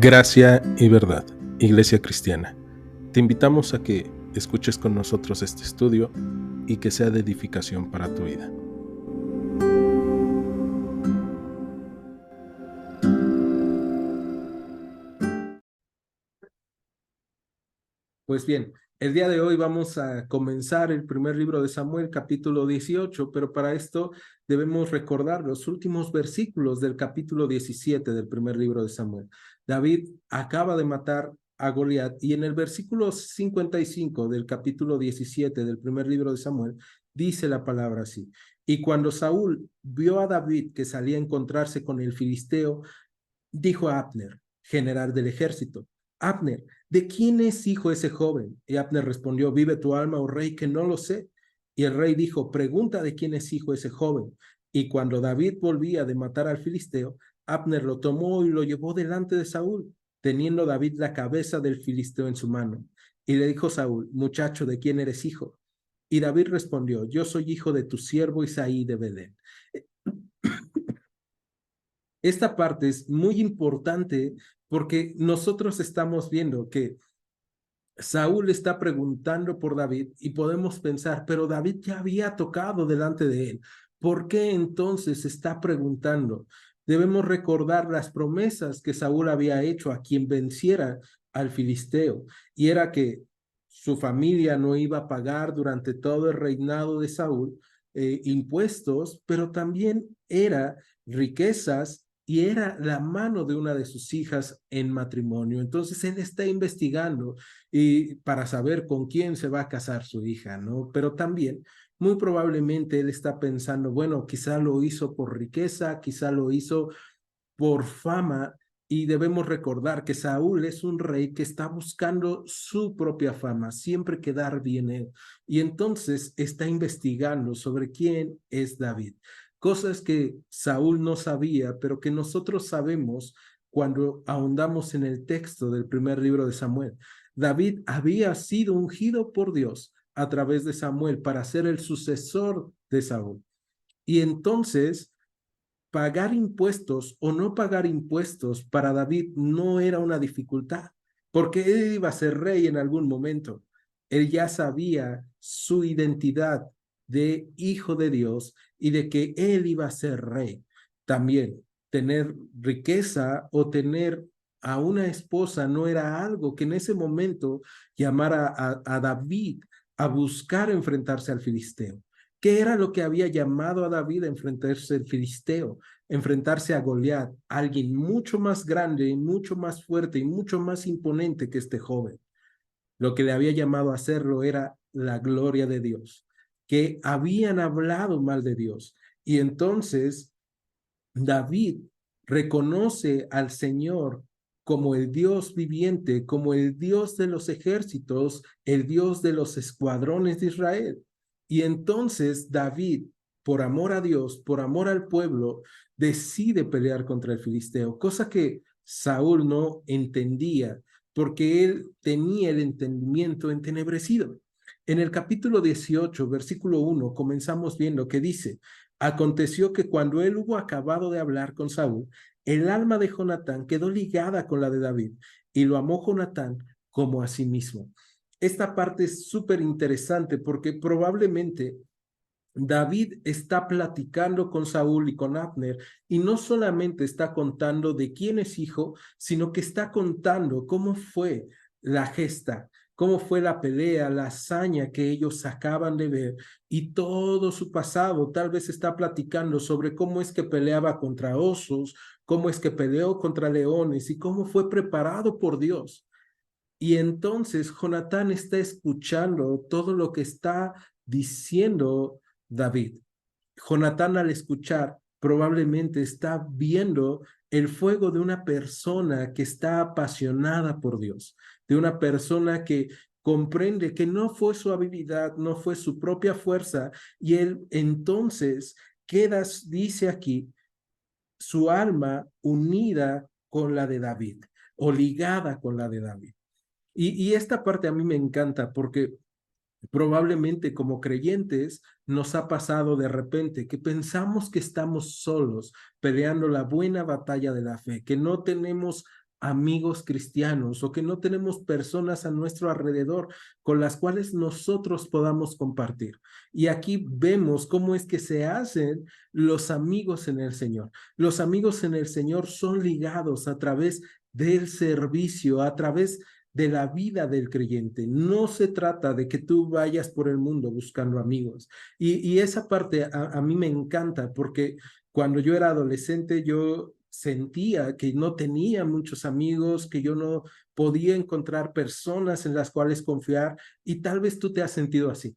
Gracia y verdad, Iglesia Cristiana. Te invitamos a que escuches con nosotros este estudio y que sea de edificación para tu vida. Pues bien, el día de hoy vamos a comenzar el primer libro de Samuel, capítulo 18, pero para esto debemos recordar los últimos versículos del capítulo 17 del primer libro de Samuel. David acaba de matar a Goliat y en el versículo 55 del capítulo 17 del primer libro de Samuel dice la palabra así: y cuando Saúl vio a David que salía a encontrarse con el filisteo, dijo a Abner, general del ejército: Abner, ¿de quién es hijo ese joven? Y Abner respondió: vive tu alma, oh rey, que no lo sé. Y el rey dijo: pregunta de quién es hijo ese joven. Y cuando David volvía de matar al filisteo, Abner lo tomó y lo llevó delante de Saúl, teniendo David la cabeza del filisteo en su mano. Y le dijo Saúl: muchacho, ¿de quién eres hijo? Y David respondió: yo soy hijo de tu siervo Isaí de Belén. Esta parte es muy importante porque nosotros estamos viendo que Saúl está preguntando por David y podemos pensar, pero David ya había tocado delante de él. ¿Por qué entonces está preguntando? Debemos recordar las promesas que Saúl había hecho a quien venciera al filisteo, y era que su familia no iba a pagar durante todo el reinado de Saúl impuestos, pero también era riquezas y era la mano de una de sus hijas en matrimonio. Entonces él está investigando y para saber con quién se va a casar su hija, ¿no? Pero también, muy probablemente él está pensando, bueno, quizá lo hizo por riqueza, quizá lo hizo por fama, y debemos recordar que Saúl es un rey que está buscando su propia fama, siempre quedar bien él, y entonces está investigando sobre quién es David. Cosas que Saúl no sabía, pero que nosotros sabemos cuando ahondamos en el texto del primer libro de Samuel. David había sido ungido por Dios a través de Samuel para ser el sucesor de Saúl. Y entonces pagar impuestos o no pagar impuestos para David no era una dificultad, porque él iba a ser rey en algún momento. Él ya sabía su identidad de hijo de Dios y de que él iba a ser rey. También tener riqueza o tener a una esposa no era algo que en ese momento llamara a David a buscar enfrentarse al filisteo. ¿Qué era lo que había llamado a David a enfrentarse al filisteo? Enfrentarse a Goliat, alguien mucho más grande y mucho más fuerte y mucho más imponente que este joven. Lo que le había llamado a hacerlo era la gloria de Dios, que habían hablado mal de Dios. Y entonces David reconoce al Señor como el Dios viviente, como el Dios de los ejércitos, el Dios de los escuadrones de Israel. Y entonces David, por amor a Dios, por amor al pueblo, decide pelear contra el filisteo, cosa que Saúl no entendía, porque él tenía el entendimiento entenebrecido. En el capítulo 18, versículo 1, comenzamos viendo que dice: aconteció que cuando él hubo acabado de hablar con Saúl, el alma de Jonatán quedó ligada con la de David, y lo amó Jonatán como a sí mismo. Esta parte es súper interesante porque probablemente David está platicando con Saúl y con Abner, y no solamente está contando de quién es hijo, sino que está contando cómo fue la gesta, cómo fue la pelea, la hazaña que ellos acaban de ver y todo su pasado. Tal vez está platicando sobre cómo es que peleaba contra osos, cómo es que peleó contra leones y cómo fue preparado por Dios. Y entonces Jonatán está escuchando todo lo que está diciendo David. Jonatán, al escuchar, probablemente está viendo el fuego de una persona que está apasionada por Dios, de una persona que comprende que no fue su habilidad, no fue su propia fuerza, y él entonces queda, dice aquí, su alma unida con la de David o ligada con la de David. Y esta parte a mí me encanta porque probablemente como creyentes nos ha pasado de repente que pensamos que estamos solos peleando la buena batalla de la fe, que no tenemos amigos cristianos o que no tenemos personas a nuestro alrededor con las cuales nosotros podamos compartir. Y aquí vemos cómo es que se hacen los amigos en el Señor. Los amigos en el Señor son ligados a través del servicio, a través de la vida del creyente. No se trata de que tú vayas por el mundo buscando amigos. Y esa parte a mí me encanta porque cuando yo era adolescente yo sentía que no tenía muchos amigos, que yo no podía encontrar personas en las cuales confiar y tal vez tú te has sentido así.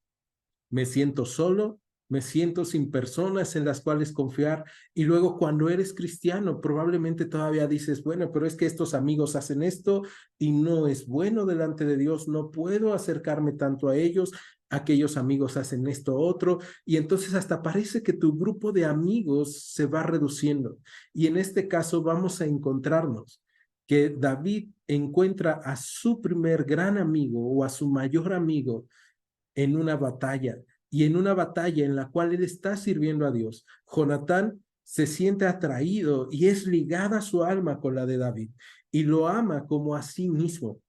Me siento solo, me siento sin personas en las cuales confiar y luego cuando eres cristiano probablemente todavía dices, bueno, pero es que estos amigos hacen esto y no es bueno delante de Dios, no puedo acercarme tanto a ellos, aquellos amigos hacen esto otro y entonces hasta parece que tu grupo de amigos se va reduciendo y en este caso vamos a encontrarnos que David encuentra a su primer gran amigo o a su mayor amigo en una batalla y en una batalla en la cual él está sirviendo a Dios. Jonatán se siente atraído y es ligada su alma con la de David y lo ama como a sí mismo.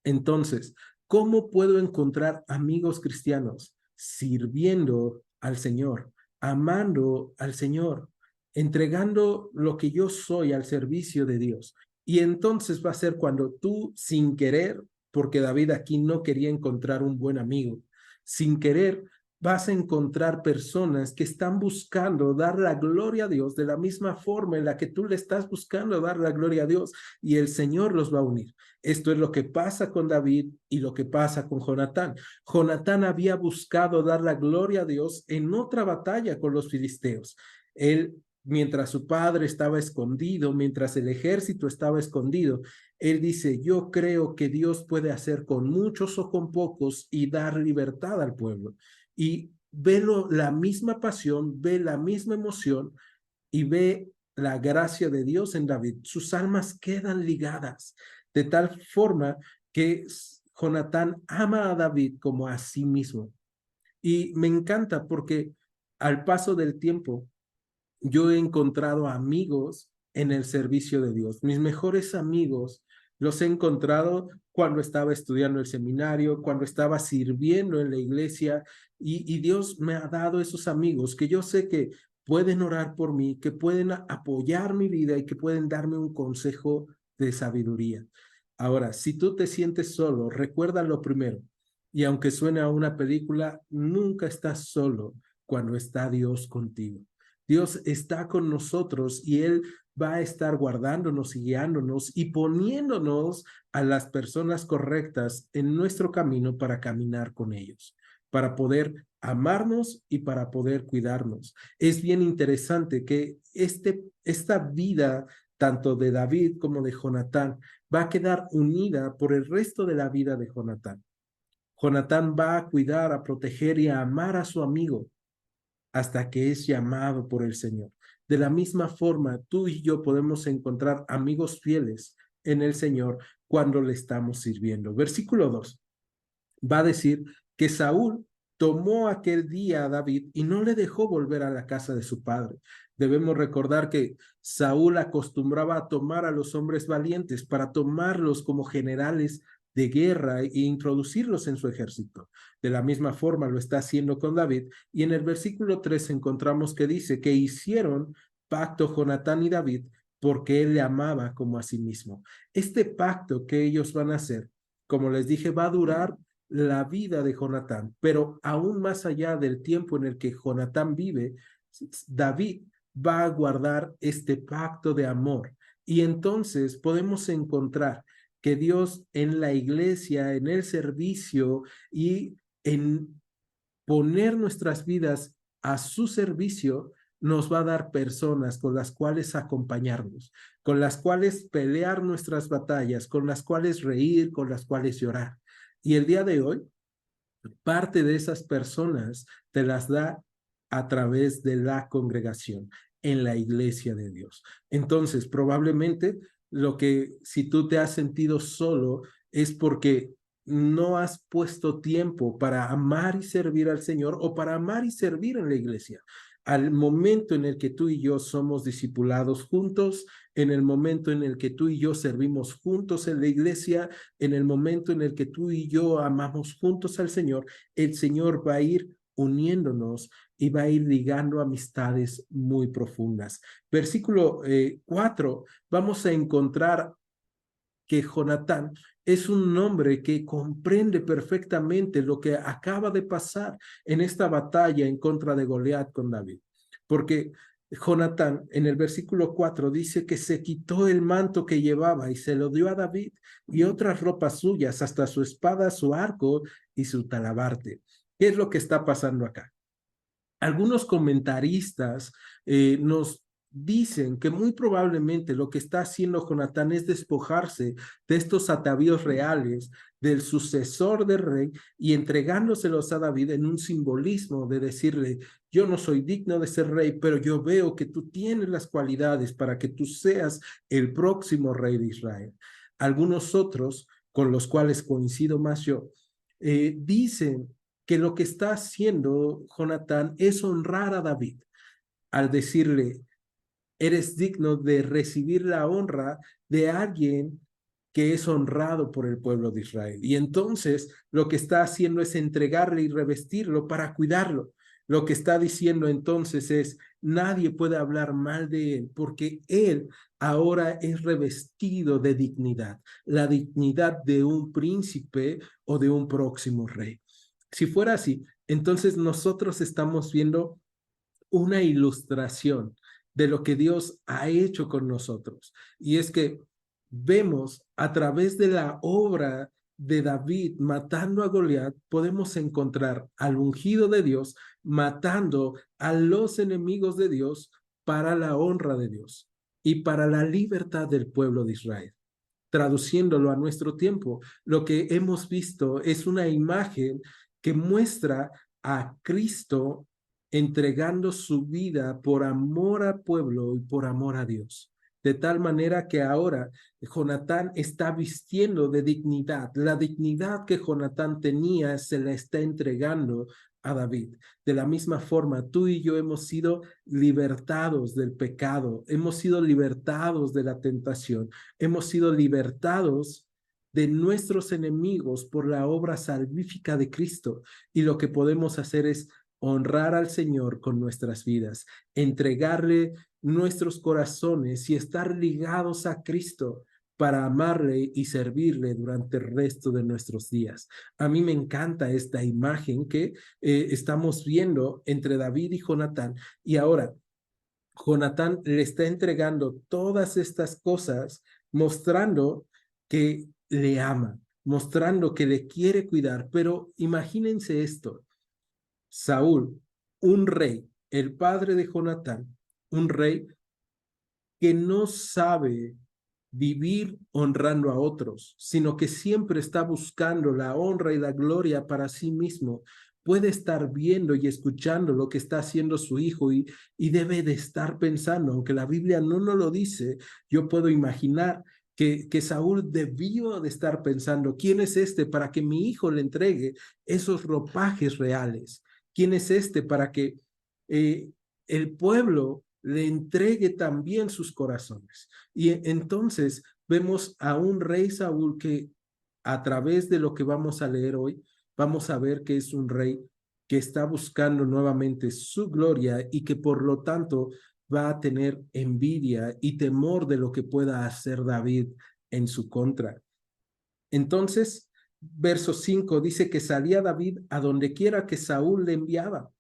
Entonces, ¿cómo puedo encontrar amigos cristianos? Sirviendo al Señor, amando al Señor, entregando lo que yo soy al servicio de Dios. Y entonces va a ser cuando tú, sin querer, porque David aquí no quería encontrar un buen amigo, sin querer, vas a encontrar personas que están buscando dar la gloria a Dios de la misma forma en la que tú le estás buscando dar la gloria a Dios y el Señor los va a unir. Esto es lo que pasa con David y lo que pasa con Jonatán. Jonatán había buscado dar la gloria a Dios en otra batalla con los filisteos. Él, mientras su padre estaba escondido, mientras el ejército estaba escondido, él dice, yo creo que Dios puede hacer con muchos o con pocos y dar libertad al pueblo. Y ve la misma pasión, ve la misma emoción y ve la gracia de Dios en David. Sus almas quedan ligadas de tal forma que Jonatán ama a David como a sí mismo. Y me encanta porque al paso del tiempo yo he encontrado amigos en el servicio de Dios. Mis mejores amigos los he encontrado cuando estaba estudiando el seminario, cuando estaba sirviendo en la iglesia y Dios me ha dado esos amigos que yo sé que pueden orar por mí, que pueden apoyar mi vida y que pueden darme un consejo de sabiduría. Ahora, si tú te sientes solo, recuerda lo primero. Y aunque suene a una película, nunca estás solo cuando está Dios contigo. Dios está con nosotros y Él va a estar guardándonos y guiándonos y poniéndonos a las personas correctas en nuestro camino para caminar con ellos, para poder amarnos y para poder cuidarnos. Es bien interesante que esta vida, tanto de David como de Jonatán, va a quedar unida por el resto de la vida de Jonatán. Jonatán va a cuidar, a proteger y a amar a su amigo hasta que es llamado por el Señor. De la misma forma, tú y yo podemos encontrar amigos fieles en el Señor cuando le estamos sirviendo. Versículo 2 va a decir que Saúl tomó aquel día a David y no le dejó volver a la casa de su padre. Debemos recordar que Saúl acostumbraba a tomar a los hombres valientes para tomarlos como generales de guerra e introducirlos en su ejército. De la misma forma lo está haciendo con David y en el versículo 3 encontramos que dice que hicieron pacto Jonatán y David porque él le amaba como a sí mismo. Este pacto que ellos van a hacer, como les dije, va a durar la vida de Jonatán, pero aún más allá del tiempo en el que Jonatán vive, David va a guardar este pacto de amor. Y entonces podemos encontrar que Dios en la iglesia, en el servicio y en poner nuestras vidas a su servicio, nos va a dar personas con las cuales acompañarnos, con las cuales pelear nuestras batallas, con las cuales reír, con las cuales llorar. Y el día de hoy, parte de esas personas te las da a través de la congregación en la iglesia de Dios. Entonces, probablemente lo que si tú te has sentido solo es porque no has puesto tiempo para amar y servir al Señor o para amar y servir en la iglesia. al momento en el que tú y yo somos discipulados juntos, en el momento en el que tú y yo servimos juntos en la iglesia, en el momento en el que tú y yo amamos juntos al Señor, el Señor va a ir uniéndonos y va a ir ligando amistades muy profundas. Versículo 4, vamos a encontrar que Jonatán es un hombre que comprende perfectamente lo que acaba de pasar en esta batalla en contra de Goliat con David. Porque Jonatán en el versículo 4 dice que se quitó el manto que llevaba y se lo dio a David y otras ropas suyas, hasta su espada, su arco y su talabarte. ¿Qué es lo que está pasando acá? Algunos comentaristas nos dicen que muy probablemente lo que está haciendo Jonatán es despojarse de estos atavíos reales del sucesor del rey y entregándoselos a David en un simbolismo de decirle, yo no soy digno de ser rey, pero yo veo que tú tienes las cualidades para que tú seas el próximo rey de Israel. Algunos otros, con los cuales coincido más yo, dicen que lo que está haciendo Jonatán es honrar a David al decirle, eres digno de recibir la honra de alguien que es honrado por el pueblo de Israel. Y entonces lo que está haciendo es entregarle y revestirlo para cuidarlo. Lo que está diciendo entonces es, nadie puede hablar mal de él porque él ahora es revestido de dignidad, la dignidad de un príncipe o de un próximo rey. Si fuera así, entonces nosotros estamos viendo una ilustración de lo que Dios ha hecho con nosotros. Y es que vemos a través de la obra de David matando a Goliat, podemos encontrar al ungido de Dios matando a los enemigos de Dios para la honra de Dios y para la libertad del pueblo de Israel. Traduciéndolo a nuestro tiempo, lo que hemos visto es una imagen que muestra a Cristo entregando su vida por amor al pueblo y por amor a Dios. De tal manera que ahora Jonatán está vistiendo de dignidad. La dignidad que Jonatán tenía se la está entregando a David. De la misma forma, tú y yo hemos sido libertados del pecado, hemos sido libertados de la tentación, hemos sido libertados de nuestros enemigos por la obra salvífica de Cristo. Y lo que podemos hacer es honrar al Señor con nuestras vidas, entregarle nuestros corazones y estar ligados a Cristo para amarle y servirle durante el resto de nuestros días. A mí me encanta esta imagen que estamos viendo entre David y Jonatán. Y ahora, Jonatán le está entregando todas estas cosas, mostrando que le ama, mostrando que le quiere cuidar. Pero imagínense esto, Saúl, un rey, el padre de Jonatán, un rey que no sabe vivir honrando a otros, sino que siempre está buscando la honra y la gloria para sí mismo, puede estar viendo y escuchando lo que está haciendo su hijo y debe de estar pensando, aunque la Biblia no nos lo dice, yo puedo imaginar que Saúl debió de estar pensando, ¿quién es este para que mi hijo le entregue esos ropajes reales? ¿Quién es este para que el pueblo le entregue también sus corazones? Y entonces vemos a un rey Saúl que a través de lo que vamos a leer hoy, vamos a ver que es un rey que está buscando nuevamente su gloria y que por lo tanto va a tener envidia y temor de lo que pueda hacer David en su contra. Entonces, verso 5 dice que salía David a donde quiera que Saúl le enviaba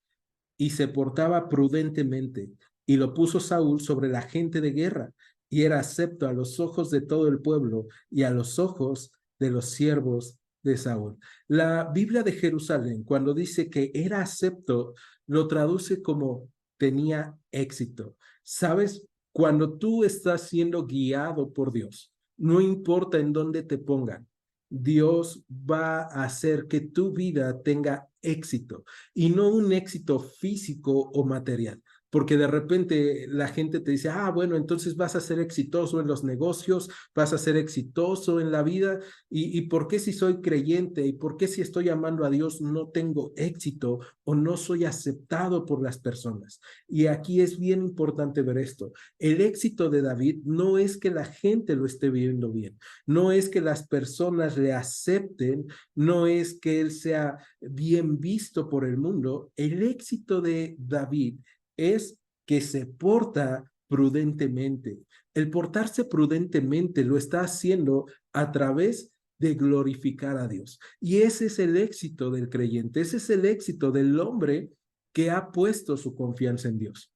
y se portaba prudentemente, y lo puso Saúl sobre la gente de guerra, y era acepto a los ojos de todo el pueblo y a los ojos de los siervos de Saúl. La Biblia de Jerusalén, cuando dice que era acepto, lo traduce como tenía éxito. ¿Sabes? Cuando tú estás siendo guiado por Dios, no importa en dónde te pongan, Dios va a hacer que tu vida tenga éxito y no un éxito físico o material. porque de repente la gente te dice, ah, bueno, entonces vas a ser exitoso en los negocios, vas a ser exitoso en la vida, y ¿por qué si soy creyente y por qué si estoy amando a Dios no tengo éxito o no soy aceptado por las personas? Y aquí es bien importante ver esto. El éxito de David no es que la gente lo esté viendo bien, no es que las personas le acepten, no es que él sea bien visto por el mundo. El éxito de David es que se porta prudentemente. El portarse prudentemente lo está haciendo a través de glorificar a Dios. Y ese es el éxito del creyente, ese es el éxito del hombre que ha puesto su confianza en Dios.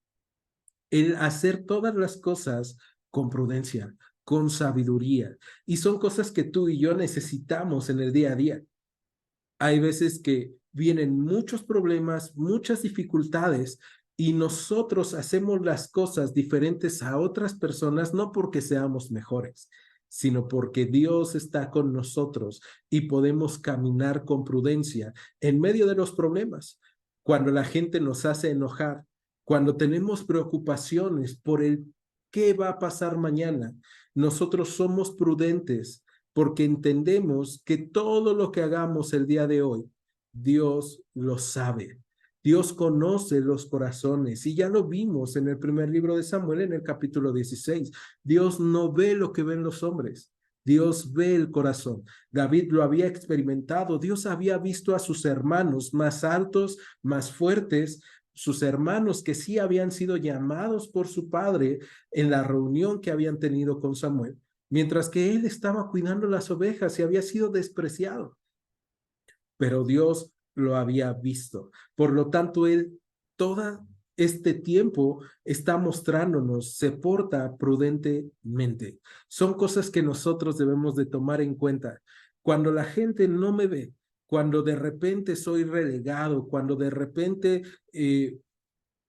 El hacer todas las cosas con prudencia, con sabiduría. Y son cosas que tú y yo necesitamos en el día a día. Hay veces que vienen muchos problemas, muchas dificultades, y nosotros hacemos las cosas diferentes a otras personas, no porque seamos mejores, sino porque Dios está con nosotros y podemos caminar con prudencia en medio de los problemas. Cuando la gente nos hace enojar, cuando tenemos preocupaciones por el qué va a pasar mañana, nosotros somos prudentes porque entendemos que todo lo que hagamos el día de hoy, Dios lo sabe. Dios conoce los corazones y ya lo vimos en el primer libro de Samuel, en el capítulo 16. Dios no ve lo que ven los hombres. Dios ve el corazón. David lo había experimentado. Dios había visto a sus hermanos más altos, más fuertes, sus hermanos que sí habían sido llamados por su padre en la reunión que habían tenido con Samuel, mientras que él estaba cuidando las ovejas y había sido despreciado. Pero Dios lo había visto. Por lo tanto, él todo este tiempo está mostrándonos, se porta prudentemente. Son cosas que nosotros debemos de tomar en cuenta. Cuando la gente no me ve, cuando de repente soy relegado, cuando de repente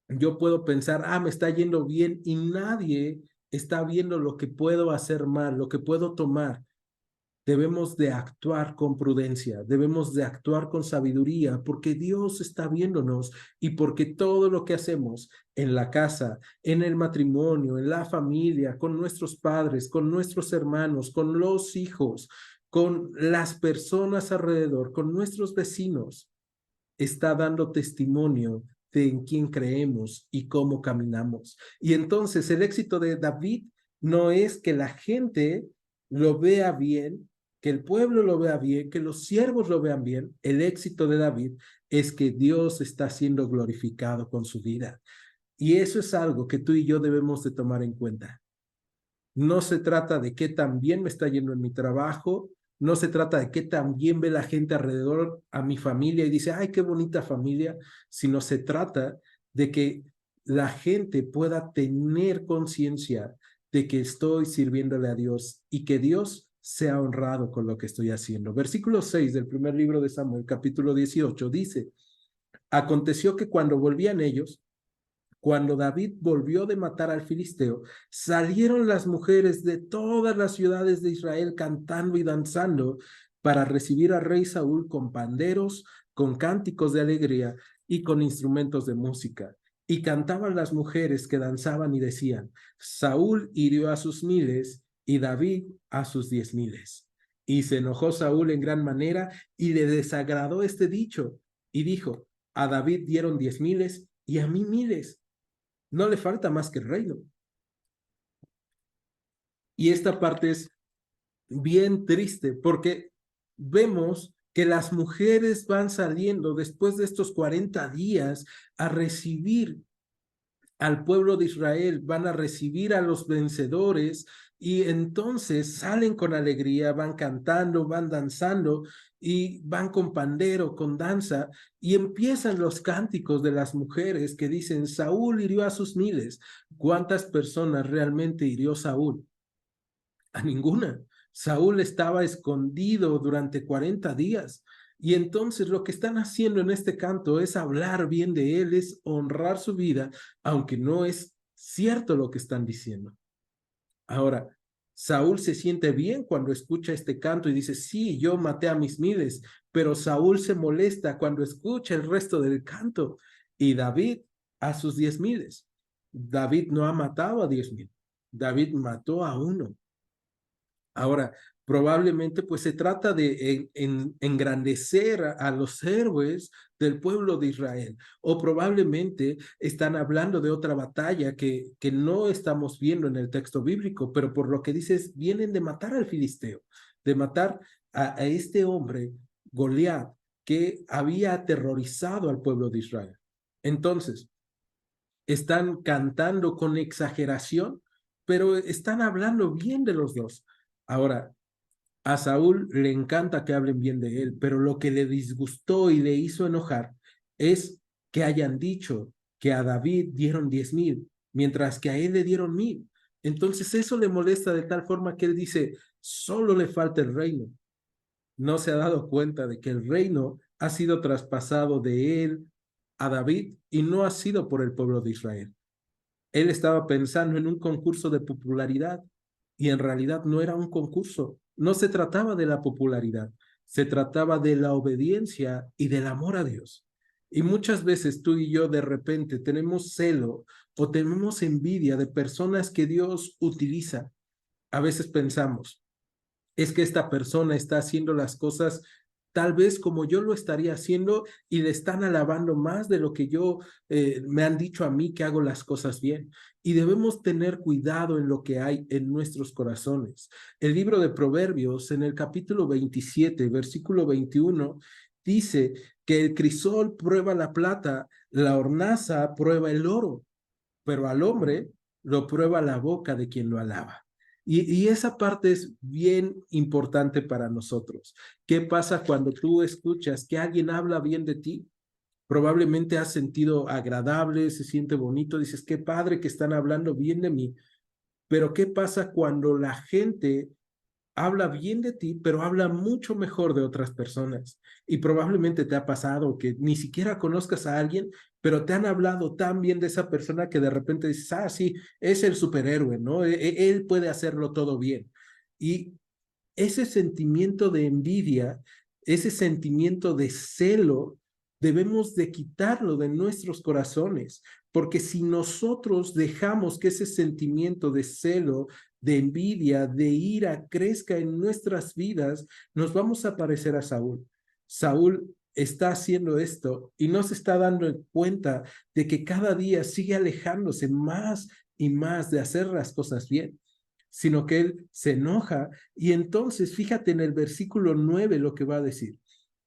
yo puedo pensar, ah, me está yendo bien y nadie está viendo lo que puedo hacer mal, lo que puedo tomar. Debemos de actuar con prudencia, debemos de actuar con sabiduría, porque Dios está viéndonos y porque todo lo que hacemos en la casa, en el matrimonio, en la familia, con nuestros padres, con nuestros hermanos, con los hijos, con las personas alrededor, con nuestros vecinos, está dando testimonio de en quién creemos y cómo caminamos. Y entonces el éxito de David no es que la gente lo vea bien, que el pueblo lo vea bien, que los siervos lo vean bien. El éxito de David es que Dios está siendo glorificado con su vida. Y eso es algo que tú y yo debemos de tomar en cuenta. No se trata de qué tan bien me está yendo en mi trabajo, no se trata de qué tan bien ve la gente alrededor a mi familia y dice, ay, qué bonita familia, sino se trata de que la gente pueda tener conciencia de que estoy sirviéndole a Dios y que Dios sea honrado con lo que estoy haciendo. Versículo 6 del primer libro de Samuel, capítulo 18, dice, aconteció que cuando volvían ellos, cuando David volvió de matar al filisteo, salieron las mujeres de todas las ciudades de Israel cantando y danzando para recibir al rey Saúl con panderos, con cánticos de alegría y con instrumentos de música. Y cantaban las mujeres que danzaban y decían, Saúl hirió a sus miles y David a sus 10,000. Y se enojó Saúl en gran manera y le desagradó este dicho y dijo, a David dieron 10,000 y a mí miles. No le falta más que el reino. Y esta parte es bien triste porque vemos que las mujeres van saliendo después de estos 40 días a recibir al pueblo de Israel, van a recibir a los vencedores y entonces salen con alegría, van cantando, van danzando y van con pandero, con danza y empiezan los cánticos de las mujeres que dicen, Saúl hirió a sus miles. ¿Cuántas personas realmente hirió Saúl? A ninguna. Saúl estaba escondido durante 40 días. Y entonces lo que están haciendo en este canto es hablar bien de él, es honrar su vida, aunque no es cierto lo que están diciendo. Ahora, Saúl se siente bien cuando escucha este canto y dice, sí, yo maté a mis miles, pero Saúl se molesta cuando escucha el resto del canto y David a sus 10,000. David no ha matado a 10,000. David mató a uno. Ahora, probablemente pues se trata de engrandecer a los héroes del pueblo de Israel, o probablemente están hablando de otra batalla que no estamos viendo en el texto bíblico, pero por lo que dices, vienen de matar al filisteo, de matar a este hombre, Goliat, que había aterrorizado al pueblo de Israel. Entonces, están cantando con exageración, pero están hablando bien de los dos. Ahora, a Saúl le encanta que hablen bien de él, pero lo que le disgustó y le hizo enojar es que hayan dicho que a David dieron 10,000, mientras que a él le dieron 1,000. Entonces eso le molesta de tal forma que él dice, solo le falta el reino. No se ha dado cuenta de que el reino ha sido traspasado de él a David y no ha sido por el pueblo de Israel. Él estaba pensando en un concurso de popularidad y en realidad no era un concurso. No se trataba de la popularidad, se trataba de la obediencia y del amor a Dios. Y muchas veces tú y yo de repente tenemos celo o tenemos envidia de personas que Dios utiliza. A veces pensamos, es que esta persona está haciendo las cosas tal vez como yo lo estaría haciendo y le están alabando más de lo que yo me han dicho a mí que hago las cosas bien. Y debemos tener cuidado en lo que hay en nuestros corazones. El libro de Proverbios, en el capítulo 27, versículo 21, dice que el crisol prueba la plata, la hornaza prueba el oro, pero al hombre lo prueba la boca de quien lo alaba. Y esa parte es bien importante para nosotros. ¿Qué pasa cuando tú escuchas que alguien habla bien de ti? Probablemente has sentido agradable, se siente bonito, dices, qué padre que están hablando bien de mí. Pero ¿qué pasa cuando la gente habla bien de ti, pero habla mucho mejor de otras personas? Y probablemente te ha pasado que ni siquiera conozcas a alguien, pero te han hablado tan bien de esa persona que de repente dices, ah, sí, es el superhéroe, ¿no? Él puede hacerlo todo bien. Y ese sentimiento de envidia, ese sentimiento de celo, debemos de quitarlo de nuestros corazones, porque si nosotros dejamos que ese sentimiento de celo, de envidia, de ira crezca en nuestras vidas, nos vamos a parecer a Saúl. Saúl está haciendo esto y no se está dando cuenta de que cada día sigue alejándose más y más de hacer las cosas bien, sino que él se enoja y entonces fíjate en el versículo 9 lo que va a decir.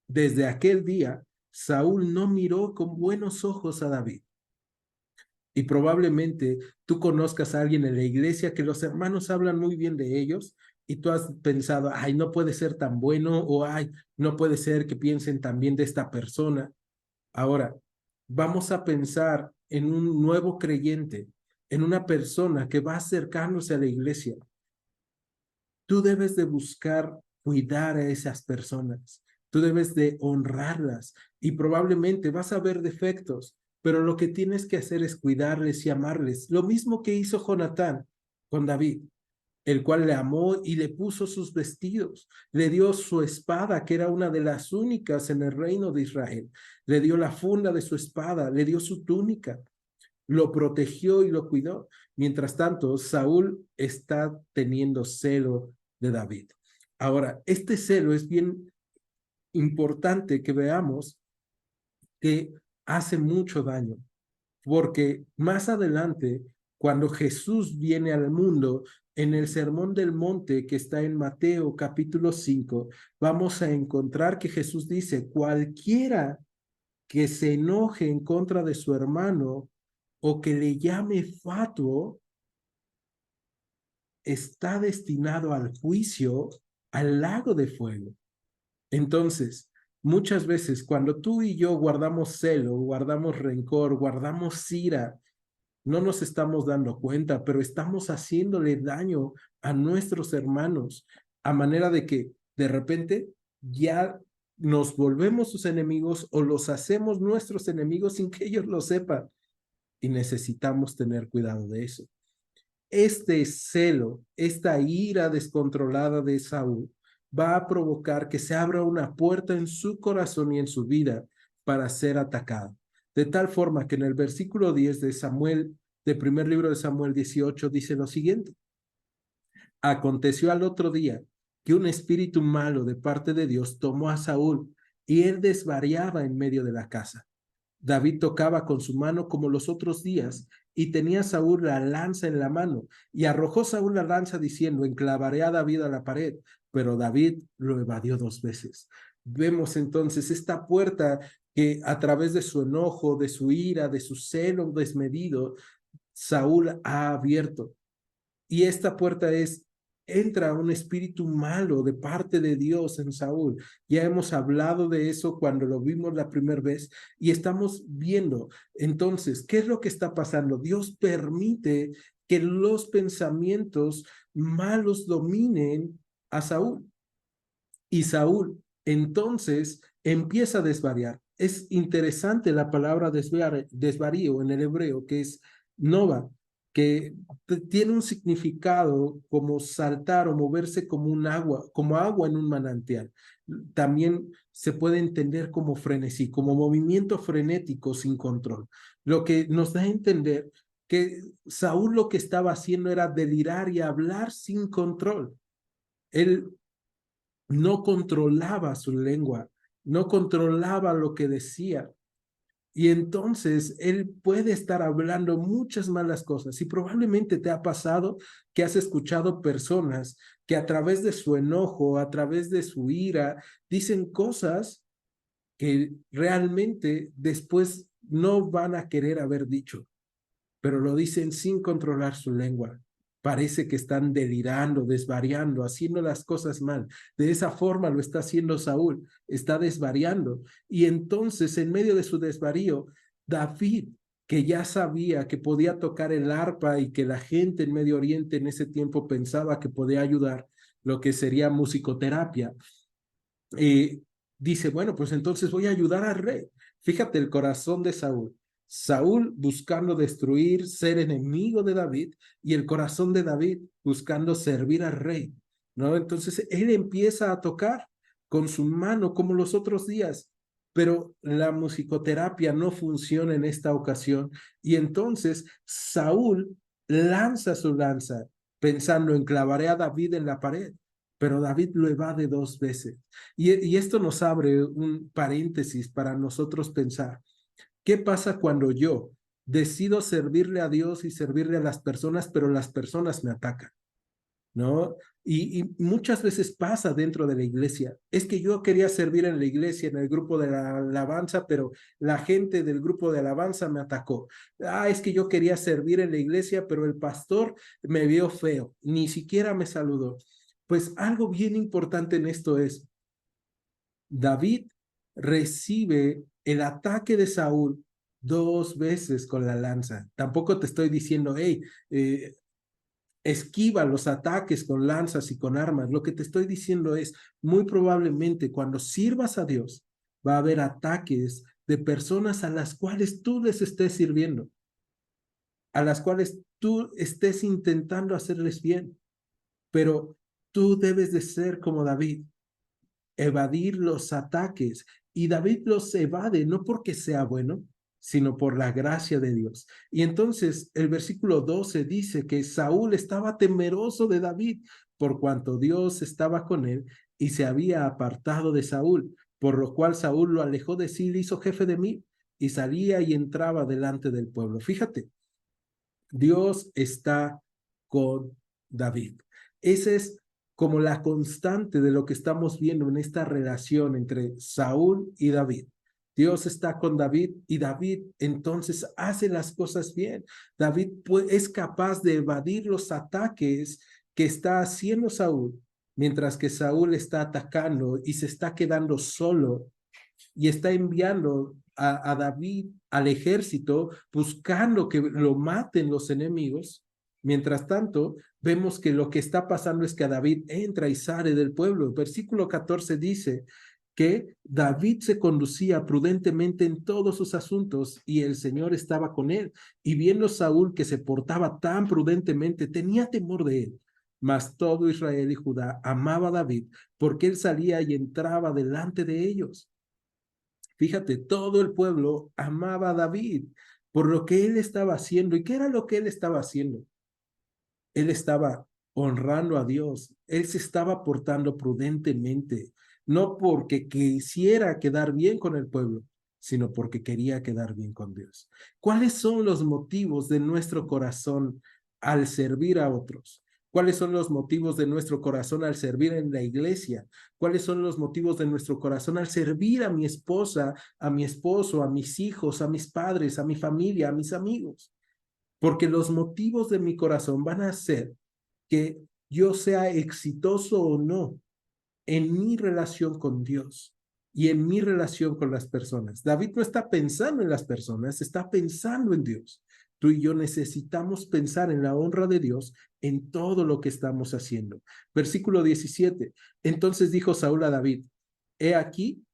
Desde aquel día, Saúl no miró con buenos ojos a David. Y probablemente tú conozcas a alguien en la iglesia que los hermanos hablan muy bien de ellos y tú has pensado, ay, no puede ser tan bueno, o ay, no puede ser que piensen tan bien de esta persona. Ahora, vamos a pensar en un nuevo creyente, en una persona que va acercándose a la iglesia. Tú debes de buscar cuidar a esas personas, tú debes de honrarlas y probablemente vas a ver defectos, pero lo que tienes que hacer es cuidarles y amarles. Lo mismo que hizo Jonatán con David, el cual le amó y le puso sus vestidos, le dio su espada, que era una de las únicas en el reino de Israel, le dio la funda de su espada, le dio su túnica, lo protegió y lo cuidó. Mientras tanto, Saúl está teniendo celo de David. Ahora, este celo es bien importante que veamos que hace mucho daño, porque más adelante, cuando Jesús viene al mundo, en el Sermón del Monte que está en Mateo capítulo 5, vamos a encontrar que Jesús dice, cualquiera que se enoje en contra de su hermano o que le llame fatuo, está destinado al juicio, al lago de fuego. Entonces, muchas veces cuando tú y yo guardamos celo, guardamos rencor, guardamos ira, no nos estamos dando cuenta, pero estamos haciéndole daño a nuestros hermanos, a manera de que de repente ya nos volvemos sus enemigos o los hacemos nuestros enemigos sin que ellos lo sepan. Y necesitamos tener cuidado de eso. Este celo, esta ira descontrolada de Saúl, va a provocar que se abra una puerta en su corazón y en su vida para ser atacado. De tal forma que en el versículo 10 de Samuel, de primer libro de Samuel 18 dice lo siguiente: aconteció al otro día que un espíritu malo de parte de Dios tomó a Saúl y él desvariaba en medio de la casa. David tocaba con su mano como los otros días y tenía Saúl la lanza en la mano y arrojó Saúl la lanza diciendo: enclavaré a David a la pared, pero David lo evadió 2 veces. Vemos entonces esta puerta que a través de su enojo, de su ira, de su celo desmedido, Saúl ha abierto. Y esta puerta es: entra un espíritu malo de parte de Dios en Saúl. Ya hemos hablado de eso cuando lo vimos la primera vez y estamos viendo. Entonces, ¿qué es lo que está pasando? Dios permite que los pensamientos malos dominen a Saúl. Y Saúl entonces empieza a desvariar. Es interesante la palabra desvarío en el hebreo, que es nova, que tiene un significado como saltar o moverse como agua en un manantial. También se puede entender como frenesí, como movimiento frenético sin control. Lo que nos da a entender que Saúl lo que estaba haciendo era delirar y hablar sin control. Él no controlaba su lengua, no controlaba lo que decía. Y entonces él puede estar hablando muchas malas cosas. Y probablemente te ha pasado que has escuchado personas que a través de su enojo, a través de su ira, dicen cosas que realmente después no van a querer haber dicho, pero lo dicen sin controlar su lengua. Parece que están delirando, desvariando, haciendo las cosas mal. De esa forma lo está haciendo Saúl, está desvariando. Y entonces, en medio de su desvarío, David, que ya sabía que podía tocar el arpa y que la gente en Medio Oriente en ese tiempo pensaba que podía ayudar, lo que sería musicoterapia, dice: bueno, pues entonces voy a ayudar al rey. Fíjate el corazón de Saúl. Saúl buscando destruir, ser enemigo de David, y el corazón de David buscando servir al rey, ¿no? Entonces él empieza a tocar con su mano como los otros días, pero la musicoterapia no funciona en esta ocasión, y entonces Saúl lanza su lanza pensando: enclavaré a David en la pared, pero David lo evade 2 veces. Y esto nos abre un paréntesis para nosotros pensar: ¿qué pasa cuando yo decido servirle a Dios y servirle a las personas, pero las personas me atacan? ¿No? Y muchas veces pasa dentro de la iglesia. Es que yo quería servir en la iglesia, en el grupo de la alabanza, pero la gente del grupo de alabanza me atacó. Es que yo quería servir en la iglesia, pero el pastor me vio feo, ni siquiera me saludó. Pues algo bien importante en esto es: David recibe el ataque de Saúl 2 veces con la lanza. Tampoco te estoy diciendo: hey, esquiva los ataques con lanzas y con armas. Lo que te estoy diciendo es: muy probablemente cuando sirvas a Dios, va a haber ataques de personas a las cuales tú les estés sirviendo, a las cuales tú estés intentando hacerles bien, pero tú debes de ser como David, evadir los ataques. Y David los evade no porque sea bueno, sino por la gracia de Dios. Y entonces el versículo 12 dice que Saúl estaba temeroso de David por cuanto Dios estaba con él y se había apartado de Saúl, por lo cual Saúl lo alejó de sí y le hizo jefe de mí, y salía y entraba delante del pueblo. Fíjate, Dios está con David. Esa es como la constante de lo que estamos viendo en esta relación entre Saúl y David. Dios está con David y David entonces hace las cosas bien. David es capaz de evadir los ataques que está haciendo Saúl, mientras que Saúl está atacando y se está quedando solo y está enviando a David al ejército buscando que lo maten los enemigos. Mientras tanto, vemos que lo que está pasando es que David entra y sale del pueblo. El versículo 14 dice que David se conducía prudentemente en todos sus asuntos y el Señor estaba con él. Y viendo Saúl que se portaba tan prudentemente, tenía temor de él. Mas todo Israel y Judá amaba a David porque él salía y entraba delante de ellos. Fíjate, todo el pueblo amaba a David por lo que él estaba haciendo. ¿Y qué era lo que él estaba haciendo? Él estaba honrando a Dios, él se estaba portando prudentemente, no porque quisiera quedar bien con el pueblo, sino porque quería quedar bien con Dios. ¿Cuáles son los motivos de nuestro corazón al servir a otros? ¿Cuáles son los motivos de nuestro corazón al servir en la iglesia? ¿Cuáles son los motivos de nuestro corazón al servir a mi esposa, a mi esposo, a mis hijos, a mis padres, a mi familia, a mis amigos? Porque los motivos de mi corazón van a hacer que yo sea exitoso o no en mi relación con Dios y en mi relación con las personas. David no está pensando en las personas, está pensando en Dios. Tú y yo necesitamos pensar en la honra de Dios en todo lo que estamos haciendo. Versículo 17. Entonces dijo Saúl a David, he aquí,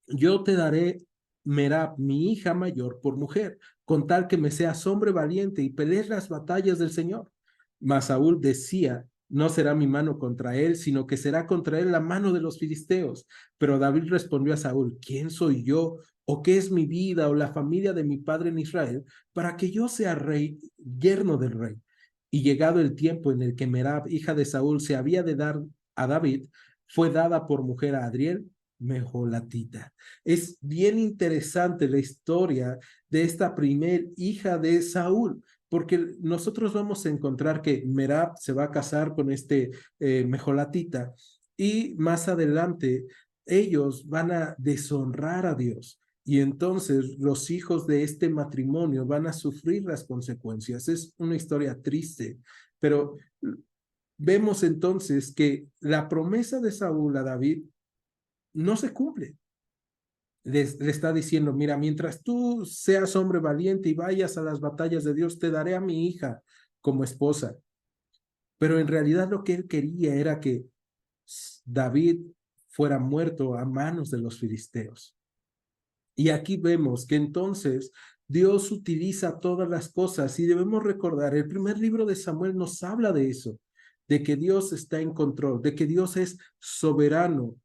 yo te daré Merab, mi hija mayor, por mujer, con tal que me seas hombre valiente y pelees las batallas del Señor. Mas Saúl decía, no será mi mano contra él, sino que será contra él la mano de los filisteos. Pero David respondió a Saúl, ¿quién soy yo? ¿O qué es mi vida o la familia de mi padre en Israel para que yo sea rey, yerno del rey? Y llegado el tiempo en el que Merab, hija de Saúl, se había de dar a David, fue dada por mujer a Adriel, Mejolatita. Es bien interesante la historia de esta primer hija de Saúl, porque nosotros vamos a encontrar que Merab se va a casar con este Mejolatita y más adelante ellos van a deshonrar a Dios. Y entonces los hijos de este matrimonio van a sufrir las consecuencias. Es una historia triste, pero vemos entonces que la promesa de Saúl a David no se cumple. Le está diciendo, mira, mientras tú seas hombre valiente y vayas a las batallas de Dios, te daré a mi hija como esposa. Pero en realidad lo que él quería era que David fuera muerto a manos de los filisteos. Y aquí vemos que entonces Dios utiliza todas las cosas y debemos recordar, el primer libro de Samuel nos habla de eso, de que Dios está en control, de que Dios es soberano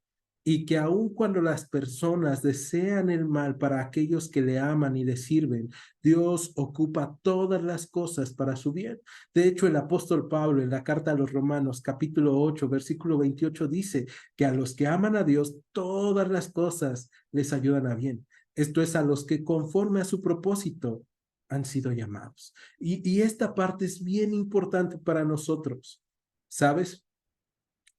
y que aun cuando las personas desean el mal para aquellos que le aman y le sirven, Dios ocupa todas las cosas para su bien. De hecho, el apóstol Pablo en la carta a los Romanos, capítulo 8, versículo 28, dice que a los que aman a Dios, todas las cosas les ayudan a bien. Esto es a los que conforme a su propósito han sido llamados. Y esta parte es bien importante para nosotros. ¿Sabes?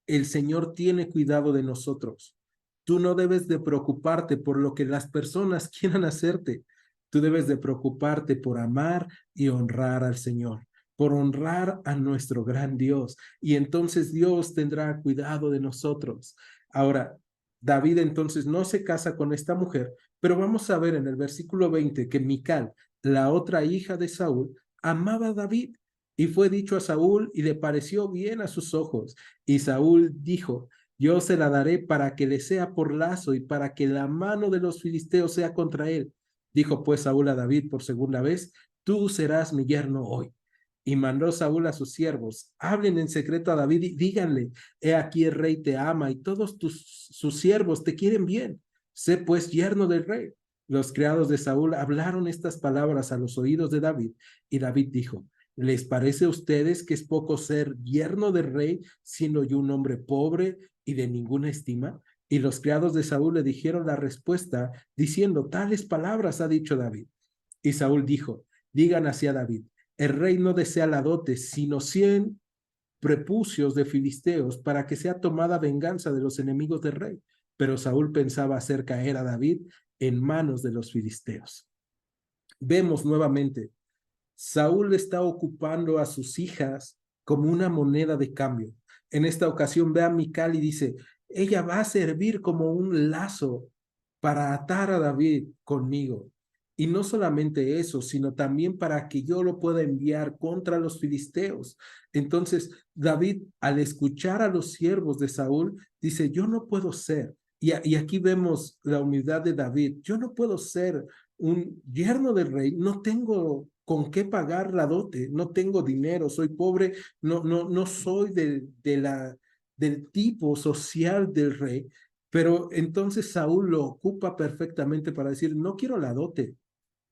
El Señor tiene cuidado de nosotros. Tú no debes de preocuparte por lo que las personas quieran hacerte. Tú debes de preocuparte por amar y honrar al Señor, por honrar a nuestro gran Dios. Y entonces Dios tendrá cuidado de nosotros. Ahora, David entonces no se casa con esta mujer, pero vamos a ver en el versículo 20 que Mical, la otra hija de Saúl, amaba a David. Y fue dicho a Saúl y le pareció bien a sus ojos. Y Saúl dijo, yo se la daré para que le sea por lazo y para que la mano de los filisteos sea contra él. Dijo pues Saúl a David por segunda vez, tú serás mi yerno hoy. Y mandó Saúl a sus siervos, hablen en secreto a David y díganle, he aquí el rey te ama y todos sus siervos te quieren bien. Sé pues yerno del rey. Los criados de Saúl hablaron estas palabras a los oídos de David y David dijo, ¿les parece a ustedes que es poco ser yerno del rey, siendo yo un hombre pobre y de ninguna estima? Y los criados de Saúl le dijeron la respuesta, diciendo, tales palabras ha dicho David. Y Saúl dijo, digan hacia David, el rey no desea la dote, sino 100 prepucios de filisteos para que sea tomada venganza de los enemigos del rey. Pero Saúl pensaba hacer caer a David en manos de los filisteos. Vemos nuevamente Saúl está ocupando a sus hijas como una moneda de cambio. En esta ocasión ve a Mical y dice, ella va a servir como un lazo para atar a David conmigo. Y no solamente eso, sino también para que yo lo pueda enviar contra los filisteos. Entonces, David, al escuchar a los siervos de Saúl, dice, yo no puedo ser. Y aquí vemos la humildad de David. Yo no puedo ser un yerno del rey, no tengo con qué pagar la dote, no tengo dinero, soy pobre, no soy del tipo social del rey, pero entonces Saúl lo ocupa perfectamente para decir, no quiero la dote,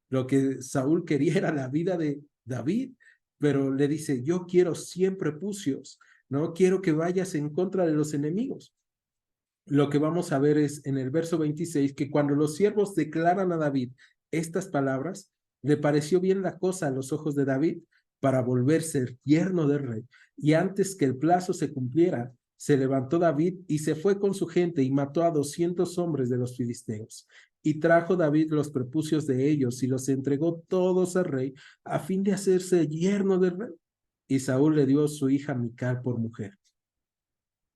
Lo que Saúl quería era la vida de David, pero le dice, yo quiero 100 prepucios, ¿no? Quiero que vayas en contra de los enemigos. Lo que vamos a ver es en el verso 26 que cuando los siervos declaran a David estas palabras, le pareció bien la cosa a los ojos de David para volverse yerno del rey. Y antes que el plazo se cumpliera, se levantó David y se fue con su gente y mató a 200 hombres de los filisteos. Y trajo David los prepucios de ellos y los entregó todos al rey a fin de hacerse yerno del rey. Y Saúl le dio a su hija Mical por mujer.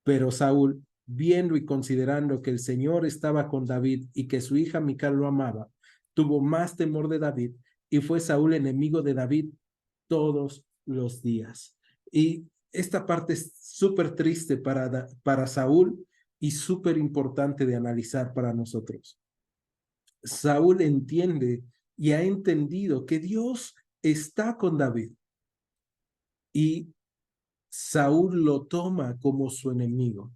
Pero Saúl, viendo y considerando que el Señor estaba con David y que su hija Mical lo amaba, tuvo más temor de David y fue Saúl enemigo de David todos los días. Y esta parte es súper triste para Saúl y súper importante de analizar para nosotros. Saúl entiende y ha entendido que Dios está con David y Saúl lo toma como su enemigo.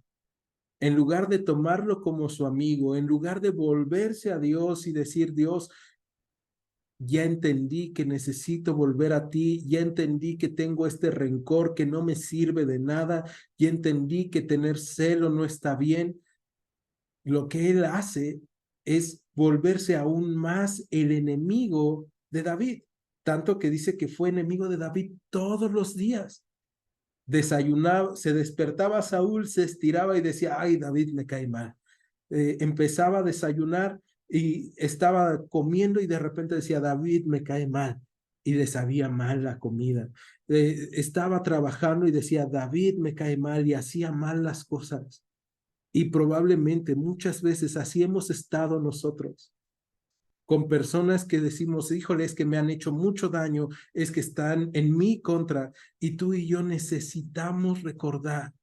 En lugar de tomarlo como su amigo, en lugar de volverse a Dios y decir, Dios, ya entendí que necesito volver a ti, ya entendí que tengo este rencor que no me sirve de nada, ya entendí que tener celo no está bien, lo que él hace es volverse aún más el enemigo de David, tanto que dice que fue enemigo de David todos los días. Desayunaba, se despertaba Saúl, se estiraba y decía, ay, David me cae mal. Empezaba a desayunar y estaba comiendo y de repente decía, David me cae mal. Y le sabía mal la comida. Estaba trabajando y decía, David me cae mal y hacía mal las cosas. Y probablemente muchas veces así hemos estado nosotros con personas que decimos, híjole, es que me han hecho mucho daño, es que están en mi contra, y tú y yo necesitamos recordar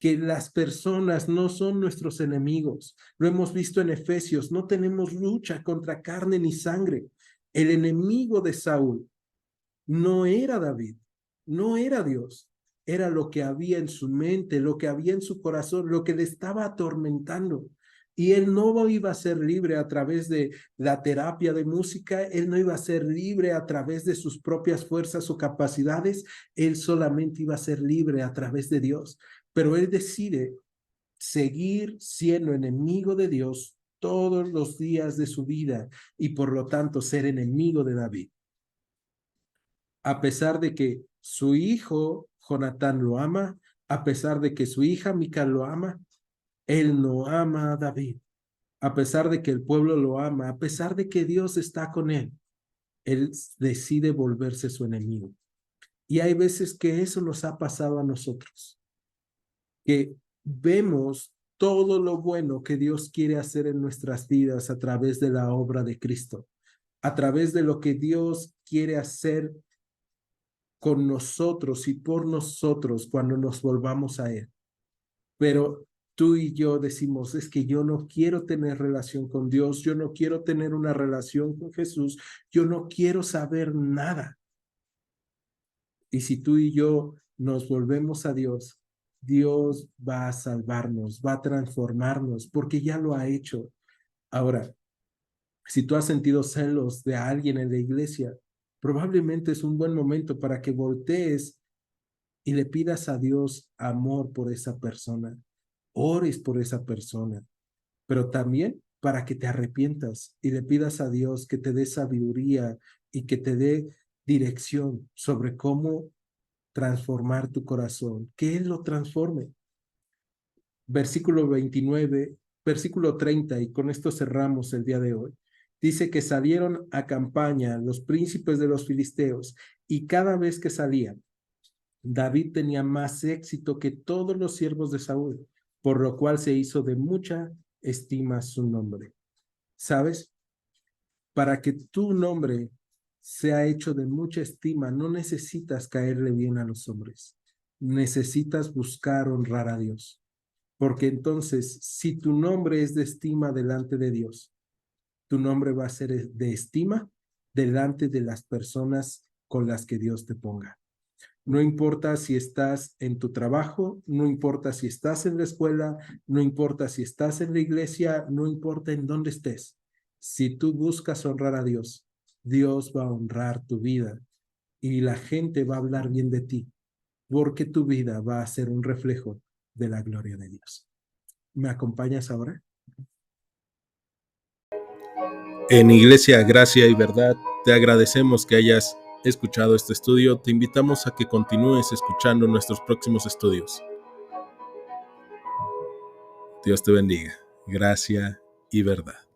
que las personas no son nuestros enemigos. Lo hemos visto en Efesios, no tenemos lucha contra carne ni sangre. El enemigo de Saúl no era David, no era Dios, era lo que había en su mente, lo que había en su corazón, lo que le estaba atormentando. Y él no iba a ser libre a través de la terapia de música, él no iba a ser libre a través de sus propias fuerzas o capacidades, él solamente iba a ser libre a través de Dios. Pero él decide seguir siendo enemigo de Dios todos los días de su vida y por lo tanto ser enemigo de David. A pesar de que su hijo Jonatán lo ama, a pesar de que su hija Mical lo ama, él no ama a David. A pesar de que el pueblo lo ama, a pesar de que Dios está con él decide volverse su enemigo. Y hay veces que eso nos ha pasado a nosotros, que vemos todo lo bueno que Dios quiere hacer en nuestras vidas a través de la obra de Cristo, a través de lo que Dios quiere hacer con nosotros y por nosotros cuando nos volvamos a Él. Pero tú y yo decimos, es que yo no quiero tener relación con Dios, yo no quiero tener una relación con Jesús, yo no quiero saber nada. Y si tú y yo nos volvemos a Dios, Dios va a salvarnos, va a transformarnos, porque ya lo ha hecho. Ahora, si tú has sentido celos de alguien en la iglesia, probablemente es un buen momento para que voltees y le pidas a Dios amor por esa persona, ores por esa persona, pero también para que te arrepientas y le pidas a Dios que te dé sabiduría y que te dé dirección sobre cómo transformar tu corazón, que Él lo transforme. Versículo 29, versículo 30, y con esto cerramos el día de hoy. Dice que salieron a campaña los príncipes de los filisteos y cada vez que salían, David tenía más éxito que todos los siervos de Saúl, por lo cual se hizo de mucha estima su nombre. ¿Sabes? Para que tu nombre sea hecho de mucha estima, no necesitas caerle bien a los hombres. Necesitas buscar honrar a Dios. Porque entonces, si tu nombre es de estima delante de Dios, tu nombre va a ser de estima delante de las personas con las que Dios te ponga. No importa si estás en tu trabajo, no importa si estás en la escuela, no importa si estás en la iglesia, no importa en dónde estés. Si tú buscas honrar a Dios, Dios va a honrar tu vida y la gente va a hablar bien de ti, porque tu vida va a ser un reflejo de la gloria de Dios. ¿Me acompañas ahora? En Iglesia Gracia y Verdad, te agradecemos que hayas escuchado este estudio. Te invitamos a que continúes escuchando nuestros próximos estudios. Dios te bendiga. Gracia y Verdad.